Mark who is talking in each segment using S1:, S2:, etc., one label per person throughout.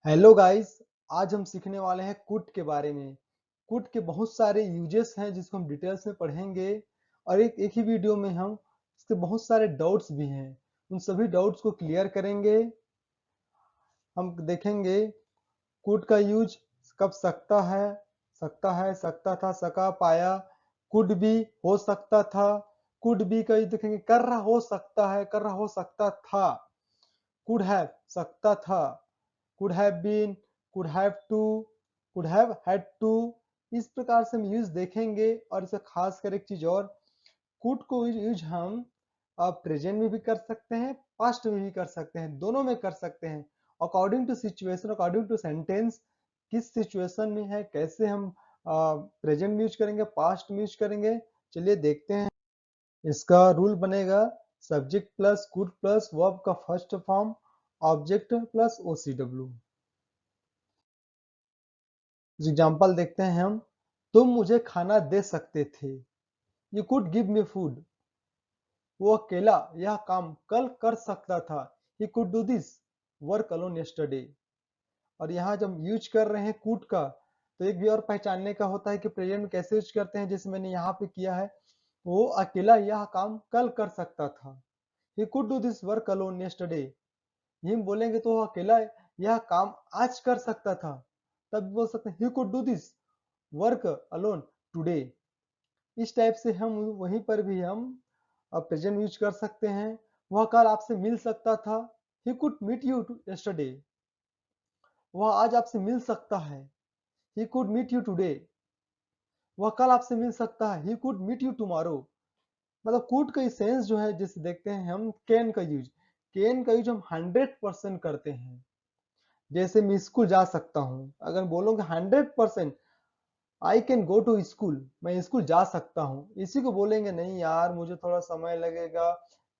S1: Hello guys. आज हम सीखने वाले हैं कुड के बारे में। कुड के बहुत सारे यूजेस हैं जिसको हम डिटेल्स में पढ़ेंगे और एक एक ही वीडियो में हम इसके बहुत सारे डाउट्स भी हैं, उन सभी डाउट्स को क्लियर करेंगे। हम देखेंगे कुड का यूज कब सकता था, सका, पाया। कुड भी हो सकता था। कुड भी का यूज देखेंगे कर रहा हो सकता है, कर रहा हो सकता था। कुड हैव सकता था, could have been, could have to, could have had to। इस प्रकार से हम यूज देखेंगे। और इसे खास कर एक चीज और, could को यूज हम प्रेजेंट में भी कर सकते हैं, पास्ट में भी कर सकते हैं, दोनों में कर सकते हैं। According to situation, according to sentence, किस सिचुएशन में है, कैसे हम प्रेजेंट में यूज करेंगे, पास्ट में यूज करेंगे। चलिए देखते हैं। इसका रूल बनेगा subject plus could plus verb का first form, object plus OCW। Example देखते हैं हम। तुम मुझे खाना दे सकते थे, you could give me food. वो अकेला यह काम कल कर सकता था, he could do this work alone yesterday. और यहाँ जब यूज कर रहे हैं कुड का, तो एक भी और पहचानने का होता है कि प्रेजेंट में कैसे यूज करते हैं, जैसे मैंने यहाँ पे किया है। वो अकेला यह काम कल कर सकता था, he could do this work alone yesterday. ये हम बोलेंगे तो वो अकेला यह काम आज कर सकता था, तब बोल सकते हैं ही could do this work alone today. इस टाइप से हम वहीं पर भी हम प्रेजेंट यूज कर सकते हैं। वह कल आपसे मिल सकता था, he could meet you yesterday. वह आज आपसे मिल सकता है, he could meet you today. वह कल आपसे मिल सकता है, he could meet you tomorrow. मतलब कुड का सेंस जो है, जिसे देखते हैं हम कैन का यूज। कैन का यूज हम 100% करते हैं। जैसे मैं स्कूल जा सकता हूँ, अगर बोलोगे 100% I can go to school, मैं स्कूल जा सकता हूँ, इसी को बोलेंगे नहीं यार मुझे थोड़ा समय लगेगा,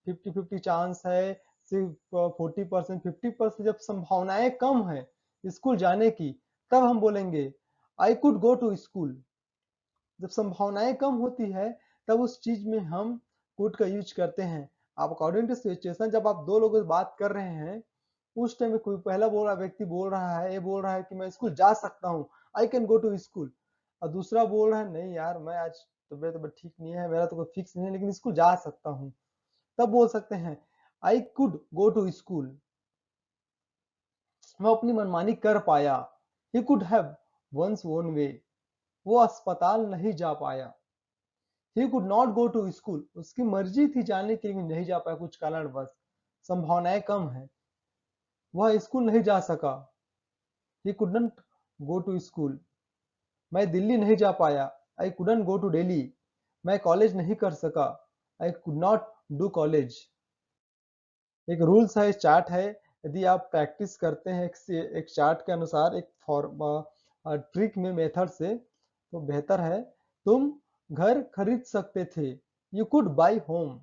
S1: 50-50 चांस है, सिर्फ 40%, 50% जब संभावनाएं कम है स्कूल जाने की, तब हम बोलेंगे I could go to school. जब संभावनाएं कम होती है, तब उस चीज में हम कुड का यूज करते हैं। आप अकॉर्डिंग टू सिचुएशन, जब आप दो लोगों से बात कर रहे हैं, उस टाइम में कोई पहला बोल रहा व्यक्ति बोल रहा है, ये बोल रहा है कि मैं स्कूल जा सकता हूँ, I can go to school. और दूसरा बोल रहा है नहीं यार मैं आज तबियत ठीक नहीं है, मेरा तो कोई फिक्स नहीं है, लेकिन स्कूल जा सकता हूँ। तब बोल सकते हैं I could go to school. वह अपनी मनमानी कर पाया, he could have one's own way. वो अस्पताल नहीं जा पाया, he could not go to school. उसकी मर्जी थी जाने की, लेकिन नहीं जा पाया कुछ कारणवश, संभावनाएं कम है, वह स्कूल नहीं जा सका। He couldn't go to school. मैं दिल्ली नहीं जा पाया, I couldn't go to Delhi. मैं कॉलेज नहीं कर सका, I could not do college. एक रूल्स है, चार्ट है। यदि आप प्रैक्टिस करते हैं एक चार्ट के अनुसार, एक ट्रिक में, मेथड से, तो बेहतर है। तुम घर खरीद सकते थे, यू कुड बाई होम।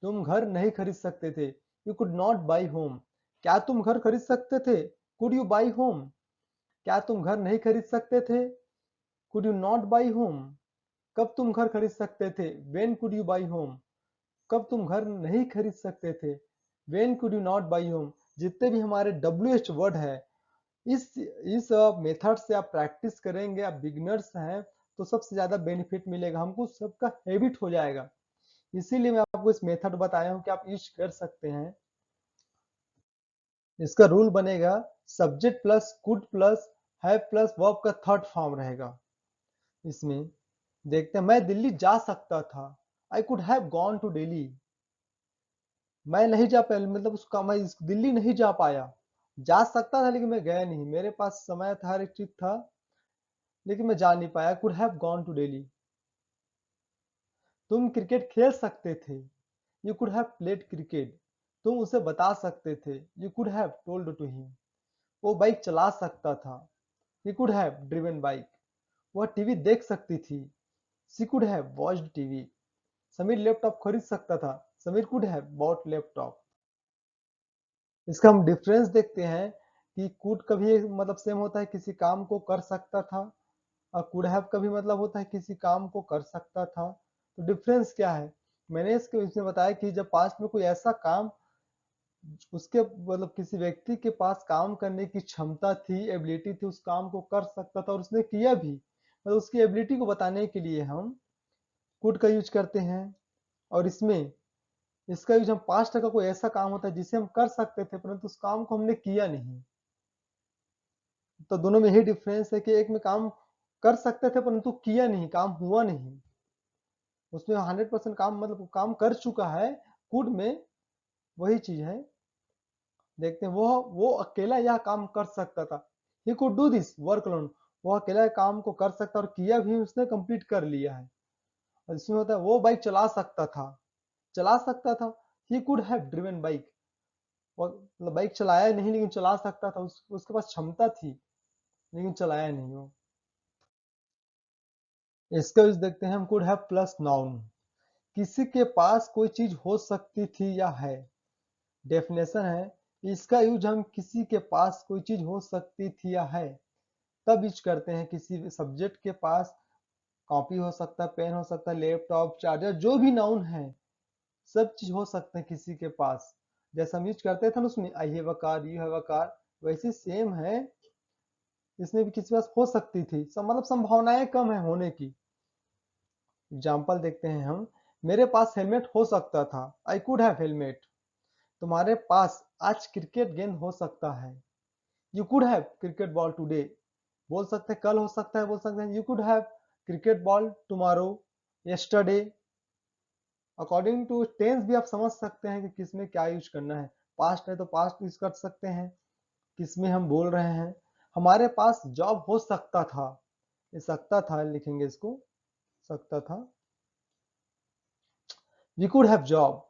S1: तुम घर नहीं खरीद सकते थे, you could not by home. क्या तुम घर खरीद सकते थे, कुड यू बाई होम। क्या तुम घर नहीं खरीद सकते थे, could you not by home. कब तुम घर खरीद सकते थे, when could you by home. कब तुम घर नहीं खरीद सकते थे, when could you not by home. जितने भी हमारे WH वर्ड है, इस मेथड से आप प्रैक्टिस करेंगे, आप बिगिनर्स हैं तो सबसे ज्यादा बेनिफिट मिलेगा हमको, सबका हैबिट हो जाएगा। इसीलिए मैं आपको इस मेथड बताया हूँ कि आप यूज कर सकते हैं। इसका रूल बनेगा subject plus could plus have plus verb का थर्ड फॉर्म रहेगा। इसमें देखते हैं, मैं दिल्ली जा सकता था, I could have gone to Delhi. मैं नहीं जा पाया, मतलब उसका मैं दिल्ली नहीं जा पाया। जा सकता था लेकिन मैं गया नहीं, मेरे पास समय था, हर एक चीज था, लेकिन मैं जा नहीं पाया। Could have gone to Delhi. तुम क्रिकेट खेल सकते थे, you could have played cricket. तुम उसे बता सकते थे, you could have told to him. वो बाइक चला सकता था, he could have driven bike. वह टीवी देख सकती थी, she could have watched TV. Sameer laptop खरीद सकता था, Sameer could have bought laptop. इसका हम डिफरेंस देखते हैं कि कुड कभी मतलब सेम होता है, किसी काम को कर सकता था, और कुड हैव का भी मतलब होता है किसी काम को कर सकता था। तो डिफरेंस क्या है, मैंने इसके इसमें बताया कि जब पास्ट में कोई ऐसा काम उसके मतलब किसी व्यक्ति के पास काम करने की क्षमता थी, एबिलिटी थी, उस काम को कर सकता था और उसने किया भी। मतलब उसकी एबिलिटी को बताने के लिए हम कुड का यूज करते हैं। और इसमें इसका यूज हम पास्ट का कोई ऐसा काम होता है जिसे हम कर सकते थे परंतु उस काम को हमने किया नहीं। तो दोनों में यही डिफरेंस है कि एक में काम कर सकते थे परंतु किया नहीं, काम हुआ नहीं। उसमें 100% काम मतलब काम कर चुका है। कुड में वही चीज है। देखते हैं वो अकेला यह काम कर सकता था। He could do this work alone. वो अकेला काम को कर सकता और किया भी, उसने कंप्लीट कर लिया है। और इसमें होता है वो बाइक चला सकता था। चला सकता था, he could have driven bike. वो मतलब बाइक चलाया नहीं लेकिन चला सकता था, उसके पास क्षमता थी लेकिन चलाया नहीं वो। इसका यूज देखते हैं हम। Could have plus noun. किसी के पास कोई चीज हो सकती थी या है। डेफिनेशन है इसका यूज हम किसी के पास कोई चीज हो सकती थी या है तब यूज करते हैं। किसी सब्जेक्ट के पास कॉपी हो सकता है, पेन हो सकता है, लैपटॉप, चार्जर, जो भी नाउन है सब चीज हो सकते हैं किसी के पास। जैसा हम यूज करते थे ना उसमें I have a car, you have a car, वैसे सेम है। इसमें भी किसी के पास हो सकती थी, मतलब संभावनाएं कम है होने की। एग्जाम्पल देखते हैं हम। मेरे पास हेलमेट हो सकता था, आई कुड हैव हेलमेट। तुम्हारे पास आज क्रिकेट गेंद हो सकता है, you could have cricket ball today. बोल सकते हैं कल हो सकता है, बोल सकते हैं you could have cricket ball tomorrow, yesterday. According to tense भी आप समझ सकते हैं कि किस में क्या यूज करना है। पास्ट है तो पास्ट यूज कर सकते हैं, किस में हम बोल रहे हैं। हमारे पास जॉब हो सकता था, ये सकता था लिखेंगे इसको, सकता था। We could have job.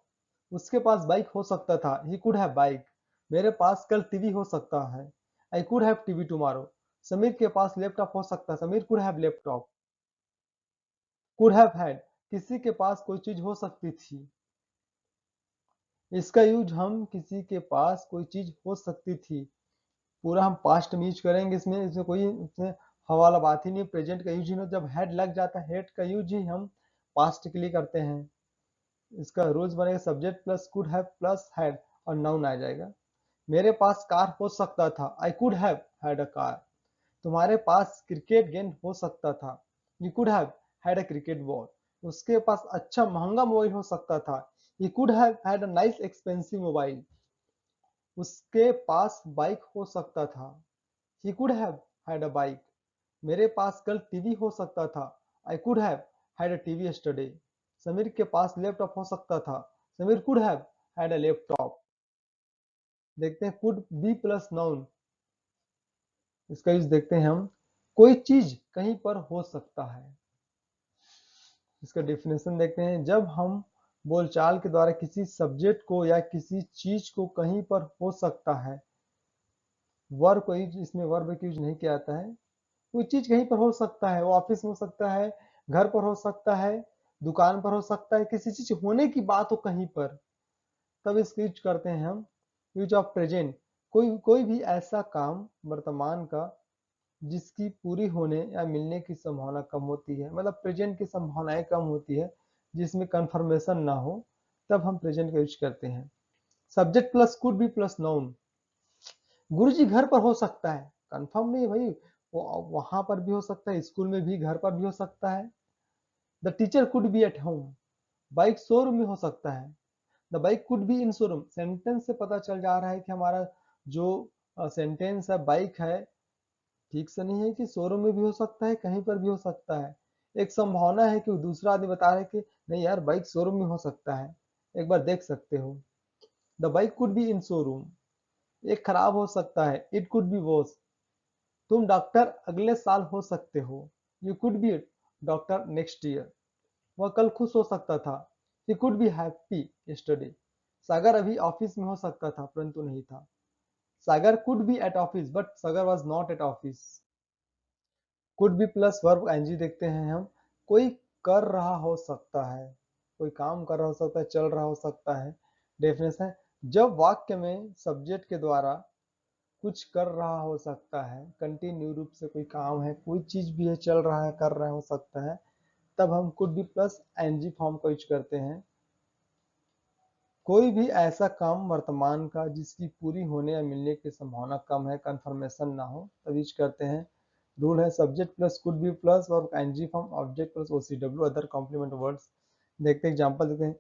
S1: उसके पास बाइक हो सकता था, ही कुड हैव बाइक। मेरे पास कल टीवी हो सकता है, I could have TV tomorrow. Sameer के पास लैपटॉप हो सकता है, Sameer could have laptop. Could have had, किसी के पास कोई चीज हो सकती थी। इसका यूज हम किसी के पास कोई चीज हो सकती थी, पूरा हम पास्ट में यूज करेंगे। इसमें कोई इसमें हवाला बात ही नहीं। प्रेजेंट का यूज ही नहीं, जब हेड लग जाता है हेड का यूज ही हम पास्ट के लिए करते हैं। इसका रूल्स बनेगा subject plus could have plus had और नाउन आ जाएगा। मेरे पास कार हो सकता था, I could have had a car. तुम्हारे पास क्रिकेट गेंद हो सकता था, you could have had a cricket ball. उसके पास अच्छा महंगा मोबाइल हो सकता था, you could have had a nice expensive mobile. उसके पास बाइक हो सकता था, he could have had a bike. मेरे पास कल टीवी हो सकता था, I could have had a TV yesterday. Sameer के पास लैपटॉप हो सकता था, Sameer could have had a laptop. देखते हैं कुड बी प्लस नाउन। इसका यूज देखते हैं हम। कोई चीज कहीं पर हो सकता है। इसका डेफिनेशन देखते हैं। जब हम बोलचाल के द्वारा किसी सब्जेक्ट को या किसी चीज को कहीं पर हो सकता है, वर्ब को यूज, इसमें वर्ब का यूज नहीं किया जाता है। कोई चीज कहीं पर हो सकता है, वो ऑफिस में हो सकता है, घर पर हो सकता है, दुकान पर हो सकता है, किसी चीज होने की बात हो कहीं पर, तब इसको यूज करते हैं हम। यूज ऑफ प्रेजेंट, कोई भी ऐसा काम वर्तमान का जिसकी पूरी होने या मिलने की संभावना कम होती है, मतलब प्रेजेंट की संभावनाएं कम होती है, जिसमें कंफर्मेशन ना हो, तब हम प्रेजेंट का यूज करते हैं। Subject plus could be plus noun. गुरुजी घर पर हो सकता है, कंफर्म नहीं है भाई, वो वहां पर भी हो सकता है, स्कूल में भी, घर पर भी हो सकता है। The teacher could be at home. Bike showroom में हो सकता है, the bike could be in showroom. Sentence से पता चल जा रहा है कि हमारा जो सेंटेंस है बाइक है ठीक से नहीं है, कि शोरूम में भी हो सकता है, कहीं पर भी हो सकता है। एक संभावना है कि दूसरा आदमी बता रहा है कि नहीं यार बाइक शोरूम में हो सकता है, एक बार देख सकते हो। The bike could be in showroom. एक खराब हो सकता है, इट कुड बी वॉस। तुम डॉक्टर अगले साल हो सकते हो, you could be doctor next year. वह कल खुश हो सकता था, he could be happy yesterday. Sagar अभी ऑफिस में हो सकता था परंतु नहीं था। Sagar could be at office but Sagar was not at office. Could be plus verb ing देखते हैं हम। कोई कर रहा हो सकता है, कोई काम कर रहा हो सकता है, चल रहा हो सकता है। डेफिनेशन, जब वाक्य में सब्जेक्ट के द्वारा कुछ कर रहा हो सकता है, कंटिन्यू रूप से कोई काम है, कोई चीज भी है, चल रहा है, कर रहा हो सकता है, तब हम could be plus ing form का यूज करते हैं। कोई भी ऐसा काम वर्तमान का जिसकी पूरी होने या मिलने की संभावना कम है, कंफर्मेशन ना हो, तब यूज करते हैं। रूल है subject plus could be plus और ing form object plus OCW other complement words. देखते हैं एग्जांपल देते हैं।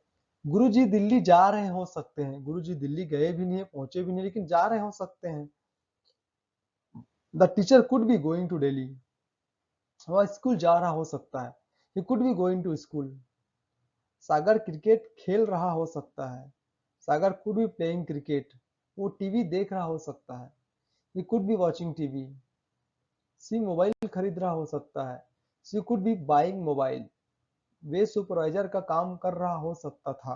S1: गुरुजी दिल्ली जा रहे हो सकते हैं। गुरुजी दिल्ली गए भी नहीं है, पहुंचे भी नहीं, लेकिन जा रहे हो सकते हैं। The teacher could be going to Delhi. वह स्कूल जा रहा हो सकता है। He could be going to school. Sagar cricket खेल रहा हो सकता है। Sagar could be playing cricket. वो टीवी देख रहा हो सकता है। He could be watching TV. She mobile खरीद रहा हो सकता है। She could be buying mobile. वे सुपरवाइजर का काम कर रहा हो सकता था।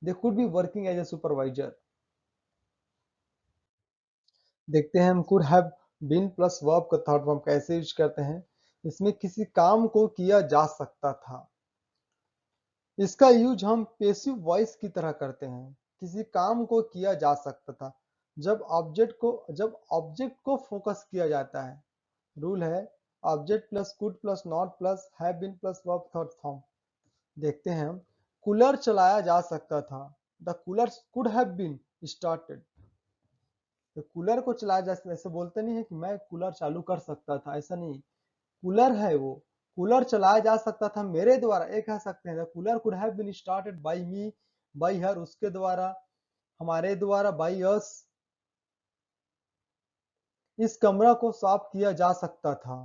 S1: They could be working as a supervisor. देखते हैं हम could have been plus verb का थर्ड फॉर्म कैसे यूज करते हैं। इसमें किसी काम को किया जा सकता था। इसका यूज हम पेसिव वॉइस की तरह करते हैं। किसी काम को किया जा सकता था जब ऑब्जेक्ट को फोकस किया जाता है। रूल है object plus could plus not plus have been plus verb third form. देखते हैं हम। कूलर चलाया जा सकता था। The cooler could have been started. तो कूलर को चलाया जा सकता, ऐसे बोलते नहीं है कि मैं कूलर चालू कर सकता था, ऐसा नहीं। कूलर है वो। कूलर चलाया जा सकता था मेरे द्वारा, ये कह सकते हैं। Cooler could have been started by me, by her उसके द्वारा, हमारे द्वारा, बाय अस। इस कमरा को साफ किया जा सकता था।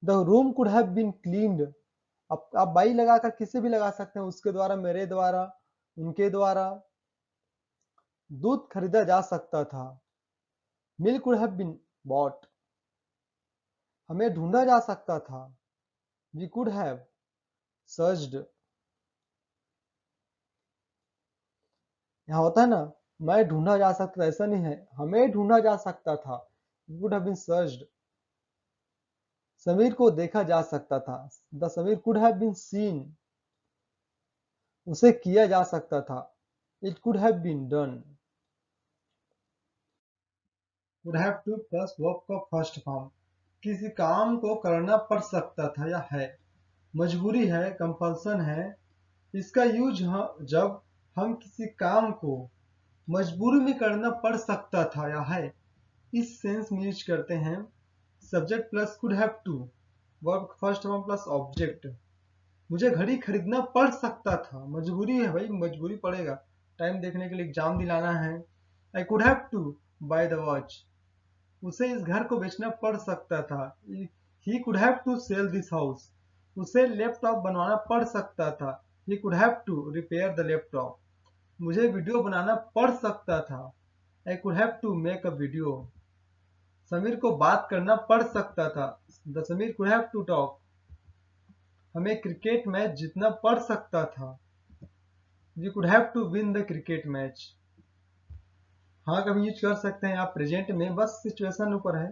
S1: The room could have been cleaned. अब आप बाई लगाकर किसे भी लगा सकते हैं, उसके द्वारा, मेरे द्वारा, उनके द्वारा। दूध खरीदा जा सकता था। Milk could have been bought. हमें ढूंढा जा सकता था। We could have searched. यहाँ होता है ना, मैं ढूंढा जा सकता था, ऐसा नहीं है, हमें ढूंढा जा सकता था। We could have been searched. Sameer को देखा जा सकता था। The Sameer could have been seen. उसे किया जा सकता था। It could have been done. Could have to plus verb का फर्स्ट फॉर्म। किसी काम को करना पड़ सकता था या है। मजबूरी है, कंपल्सन है। इसका यूज जब हम किसी काम को मजबूरी में करना पड़ सकता था या है, इस सेंस में यूज करते हैं। Subject plus could have to, verb first form plus object. मुझे घड़ी खरीदना पड़ सकता था। मजबूरी है भाई, मजबूरी पड़ेगा। टाइम देखने के लिए, एग्जाम दिलाना है। I could have to buy the watch. उसे इस घर को बेचना पड़ सकता था। He could have to sell this house. उसे लैपटॉप बनवाना पड़ सकता था। He could have to repair the laptop. मुझे वीडियो बनाना पड़ सकता था। I could have to make a video. Sameer को बात करना पड़ सकता था। The Sameer could have to talk. हमें क्रिकेट मैच जीतना पड़ सकता था। We could have to win the cricket match. हाँ, कभी यूज कर सकते हैं आप प्रेजेंट में, बस सिचुएशन ऊपर है।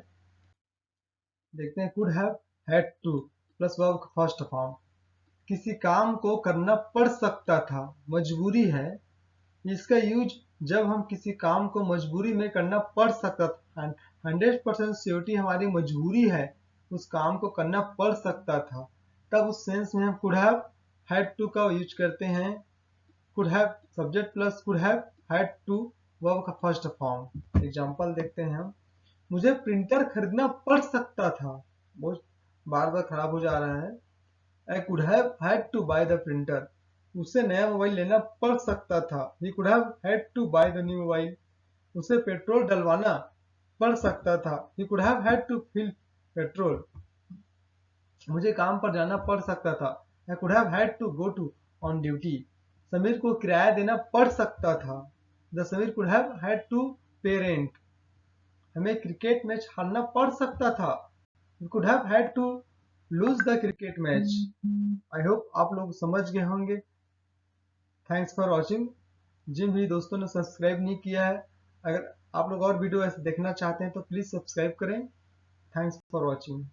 S1: देखते हैं could have had to plus verb का फर्स्ट फॉर्म। किसी काम को करना पड़ सकता था, मजबूरी है। इसका यूज जब हम किसी काम को मजबूरी में करना पड़ सकता था, 100% श्योरिटी हमारी मजबूरी है, उस काम को करना पड़ सकता था, तब उस सेंस में हम कुड हैव हैड टू का यूज करते हैं। Could have subject plus could have had to verb का फर्स्ट फॉर्म। एग्जांपल देखते हैं हम। मुझे प्रिंटर खरीदना पड़ सकता था। बहुत बार बार खराब हो जा रहा है। I could have had to buy the printer. उसे नया मोबाइल लेना पड़ सकता था। He could have had to buy the new mobile. उसे पेट्रोल डलवाना पड़ सकता था। He could have had to fill petrol. मुझे काम पर जाना पड़ सकता था। I could have had to go to on duty. Sameer को किराया देना पड़ सकता था। The Sameer could have had to पे रेंट। हमें क्रिकेट मैच हारना पड़ सकता था। We could have had to lose the cricket match. I hope आप लोग समझ गए होंगे। Thanks for watching. जिन भी दोस्तों ने सब्सक्राइब नहीं किया है, अगर आप लोग और वीडियो ऐसे देखना चाहते हैं तो प्लीज़ सब्सक्राइब करें। Thanks for watching.